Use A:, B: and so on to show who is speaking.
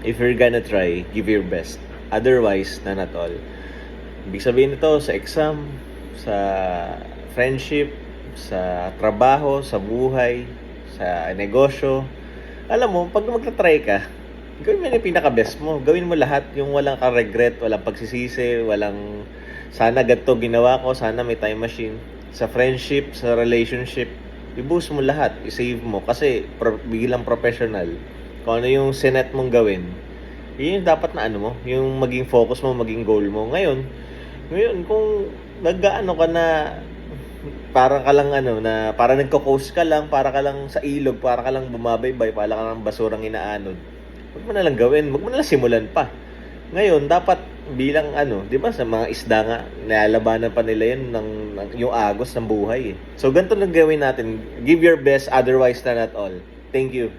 A: if you're gonna try, give your best. Otherwise, none at all. Ibig sabihin nito, sa exam, sa friendship, sa trabaho, sa buhay, sa negosyo. Alam mo, pag magta-try ka, gawin mo yung pinaka-best mo. Gawin mo lahat, yung walang ka-regret, walang pagsisisi, walang sana ganito ginawa ko, sana may time machine. Sa friendship, sa relationship, i-boost mo lahat, i-save mo. Kasi bilang professional, kung ano yung sinet mong gawin, yun yung dapat na ano mo, yung maging focus mo, maging goal mo. Ngayon kung nag-ano ka na, para ka lang ano, na para nagko-coast ka lang, para ka lang sa ilog, para ka lang bumabaybay, para ka lang basurang inaanod. Huwag mo na lang gawin, huwag mo na lang simulan pa. Ngayon, dapat bilang ano, 'di ba sa mga isda nga, nilalabanan pa nila 'yun ng yung agos ng buhay eh. So ganito lang gawin natin. Give your best, otherwise not at all. Thank you.